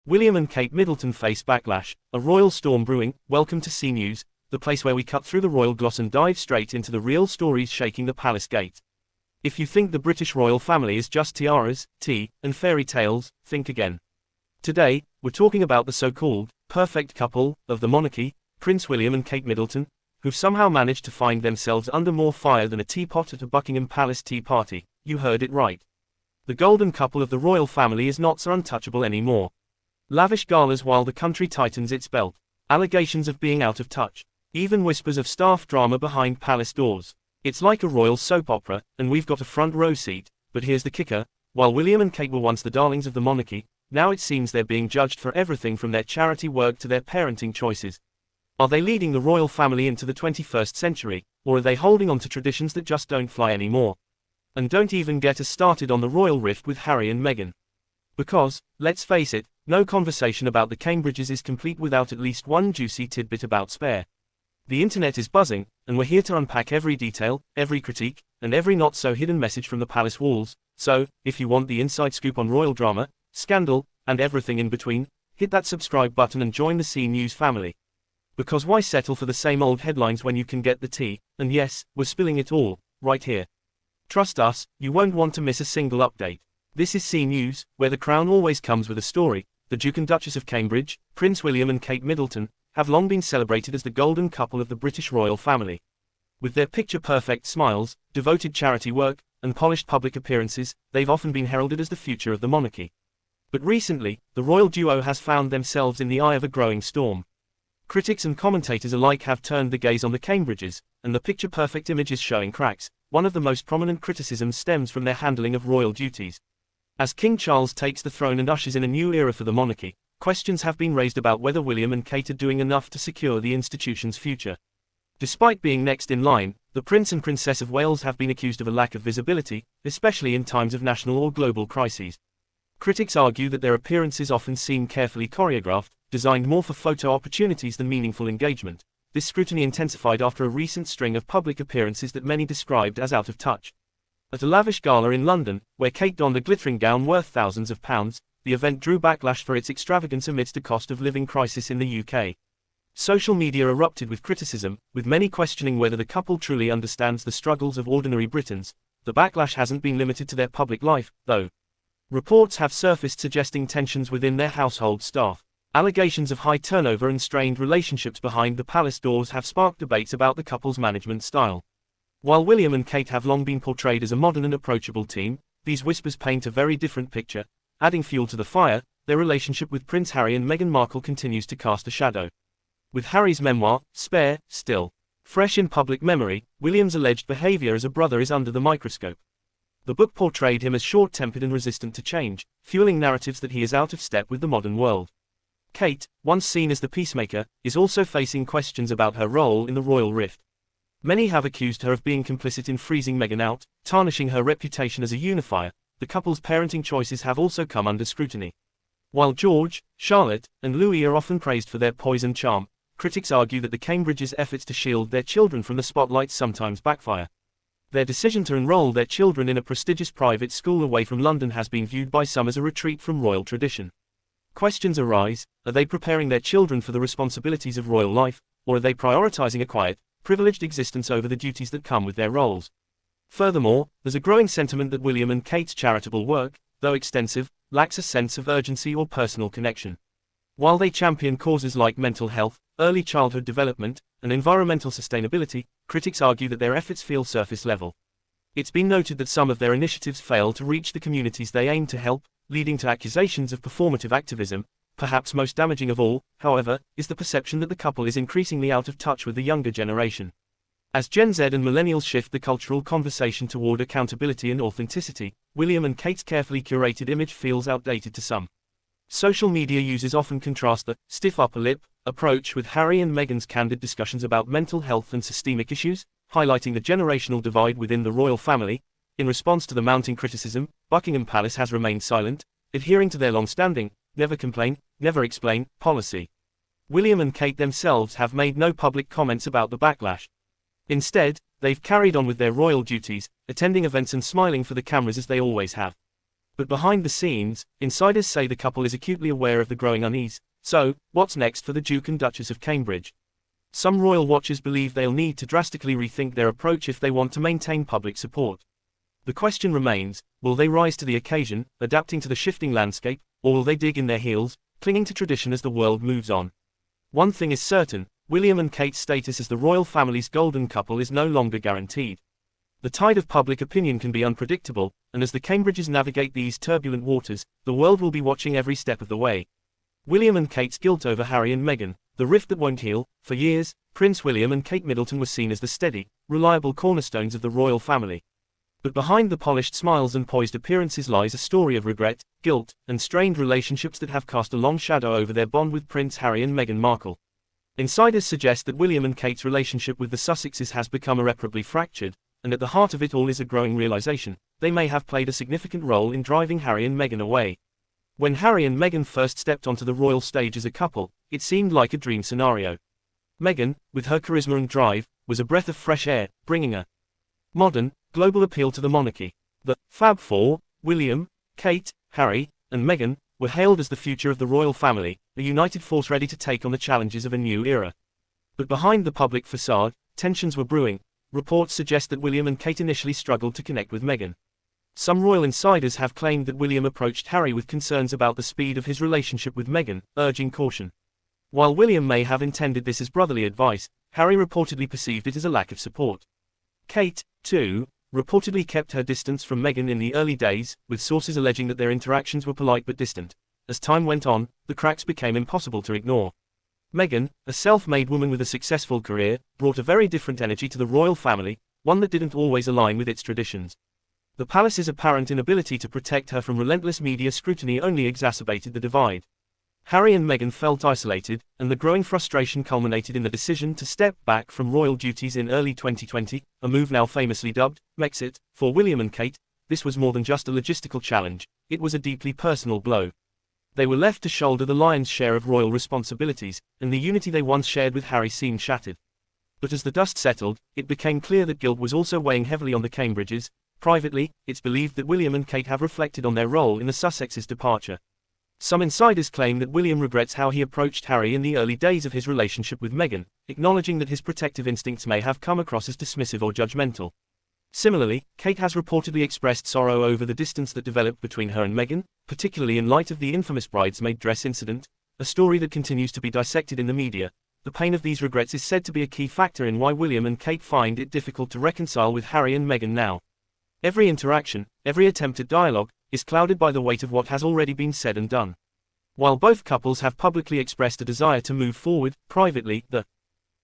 William and Kate Middleton face backlash, a royal storm brewing. Welcome to C News, the place where we cut through the royal gloss and dive straight into the real stories shaking the palace gate. If you think the British royal family is just tiaras, tea, and fairy tales, think again. Today, we're talking about the so-called perfect couple of the monarchy, Prince William and Kate Middleton, who've somehow managed to find themselves under more fire than a teapot at a Buckingham Palace tea party. You heard it right. The golden couple of the royal family is not so untouchable anymore. Lavish galas while the country tightens its belt. Allegations of being out of touch. Even whispers of staff drama behind palace doors. It's like a royal soap opera, and we've got a front row seat. But here's the kicker: while William and Kate were once the darlings of the monarchy, now it seems they're being judged for everything from their charity work to their parenting choices. Are they leading the royal family into the 21st century, or are they holding on to traditions that just don't fly anymore? And don't even get us started on the royal rift with Harry and Meghan. Because, let's face it, no conversation about the Cambridges is complete without at least one juicy tidbit about Spare. The internet is buzzing, and we're here to unpack every detail, every critique, and every not-so-hidden message from the palace walls. So, if you want the inside scoop on royal drama, scandal, and everything in between, hit that subscribe button and join the C News family. Because why settle for the same old headlines when you can get the tea? And yes, we're spilling it all, right here. Trust us, you won't want to miss a single update. This is C News, where the crown always comes with a story. The Duke and Duchess of Cambridge, Prince William and Kate Middleton, have long been celebrated as the golden couple of the British royal family. With their picture-perfect smiles, devoted charity work, and polished public appearances, they've often been heralded as the future of the monarchy. But recently, the royal duo has found themselves in the eye of a growing storm. Critics and commentators alike have turned the gaze on the Cambridges, and the picture-perfect image is showing cracks. One of the most prominent criticisms stems from their handling of royal duties. As King Charles takes the throne and ushers in a new era for the monarchy, questions have been raised about whether William and Kate are doing enough to secure the institution's future. Despite being next in line, the Prince and Princess of Wales have been accused of a lack of visibility, especially in times of national or global crises. Critics argue that their appearances often seem carefully choreographed, designed more for photo opportunities than meaningful engagement. This scrutiny intensified after a recent string of public appearances that many described as out of touch. At a lavish gala in London, where Kate donned a glittering gown worth thousands of pounds, the event drew backlash for its extravagance amidst a cost-of-living crisis in the UK. Social media erupted with criticism, with many questioning whether the couple truly understands the struggles of ordinary Britons. The backlash hasn't been limited to their public life, though. Reports have surfaced suggesting tensions within their household staff. Allegations of high turnover and strained relationships behind the palace doors have sparked debates about the couple's management style. While William and Kate have long been portrayed as a modern and approachable team, these whispers paint a very different picture. Adding fuel to the fire, their relationship with Prince Harry and Meghan Markle continues to cast a shadow. With Harry's memoir, Spare, still fresh in public memory, William's alleged behavior as a brother is under the microscope. The book portrayed him as short-tempered and resistant to change, fueling narratives that he is out of step with the modern world. Kate, once seen as the peacemaker, is also facing questions about her role in the royal rift. Many have accused her of being complicit in freezing Meghan out, tarnishing her reputation as a unifier. The couple's parenting choices have also come under scrutiny. While George, Charlotte, and Louis are often praised for their poise and charm, critics argue that the Cambridges' efforts to shield their children from the spotlight sometimes backfire. Their decision to enroll their children in a prestigious private school away from London has been viewed by some as a retreat from royal tradition. Questions arise: are they preparing their children for the responsibilities of royal life, or are they prioritizing a quiet, privileged existence over the duties that come with their roles? Furthermore, there's a growing sentiment that William and Kate's charitable work, though extensive, lacks a sense of urgency or personal connection. While they champion causes like mental health, early childhood development, and environmental sustainability, critics argue that their efforts feel surface level. It's been noted that some of their initiatives fail to reach the communities they aim to help, leading to accusations of performative activism. Perhaps most damaging of all, however, is the perception that the couple is increasingly out of touch with the younger generation. As Gen Z and millennials shift the cultural conversation toward accountability and authenticity, William and Kate's carefully curated image feels outdated to some. Social media users often contrast the stiff upper lip approach with Harry and Meghan's candid discussions about mental health and systemic issues, highlighting the generational divide within the royal family. In response to the mounting criticism, Buckingham Palace has remained silent, adhering to their long-standing, never complain, never explain policy. William and Kate themselves have made no public comments about the backlash. Instead, they've carried on with their royal duties, attending events and smiling for the cameras as they always have. But behind the scenes, insiders say the couple is acutely aware of the growing unease. So, what's next for the Duke and Duchess of Cambridge? Some royal watchers believe they'll need to drastically rethink their approach if they want to maintain public support. The question remains, will they rise to the occasion, adapting to the shifting landscape, or will they dig in their heels, clinging to tradition as the world moves on? One thing is certain, William and Kate's status as the royal family's golden couple is no longer guaranteed. The tide of public opinion can be unpredictable, and as the Cambridges navigate these turbulent waters, the world will be watching every step of the way. William and Kate's guilt over Harry and Meghan, the rift that won't heal. For years, Prince William and Kate Middleton were seen as the steady, reliable cornerstones of the royal family. But behind the polished smiles and poised appearances lies a story of regret, guilt, and strained relationships that have cast a long shadow over their bond with Prince Harry and Meghan Markle. Insiders suggest that William and Kate's relationship with the Sussexes has become irreparably fractured, and at the heart of it all is a growing realization they may have played a significant role in driving Harry and Meghan away. When Harry and Meghan first stepped onto the royal stage as a couple, it seemed like a dream scenario. Meghan, with her charisma and drive, was a breath of fresh air, bringing a modern, global appeal to the monarchy. The Fab Four, William, Kate, Harry, and Meghan, were hailed as the future of the royal family, a united force ready to take on the challenges of a new era. But behind the public facade, tensions were brewing. Reports suggest that William and Kate initially struggled to connect with Meghan. Some royal insiders have claimed that William approached Harry with concerns about the speed of his relationship with Meghan, urging caution. While William may have intended this as brotherly advice, Harry reportedly perceived it as a lack of support. Kate, too, reportedly kept her distance from Meghan in the early days, with sources alleging that their interactions were polite but distant. As time went on, the cracks became impossible to ignore. Meghan, a self-made woman with a successful career, brought a very different energy to the royal family, one that didn't always align with its traditions. The palace's apparent inability to protect her from relentless media scrutiny only exacerbated the divide. Harry and Meghan felt isolated, and the growing frustration culminated in the decision to step back from royal duties in early 2020, a move now famously dubbed Mexit. For William and Kate, this was more than just a logistical challenge, it was a deeply personal blow. They were left to shoulder the lion's share of royal responsibilities, and the unity they once shared with Harry seemed shattered. But as the dust settled, it became clear that guilt was also weighing heavily on the Cambridges. Privately, it's believed that William and Kate have reflected on their role in the Sussexes' departure. Some insiders claim that William regrets how he approached Harry in the early days of his relationship with Meghan, acknowledging that his protective instincts may have come across as dismissive or judgmental. Similarly, Kate has reportedly expressed sorrow over the distance that developed between her and Meghan, particularly in light of the infamous bridesmaid dress incident, a story that continues to be dissected in the media. The pain of these regrets is said to be a key factor in why William and Kate find it difficult to reconcile with Harry and Meghan now. Every interaction, every attempt at dialogue, is clouded by the weight of what has already been said and done. While both couples have publicly expressed a desire to move forward, privately, the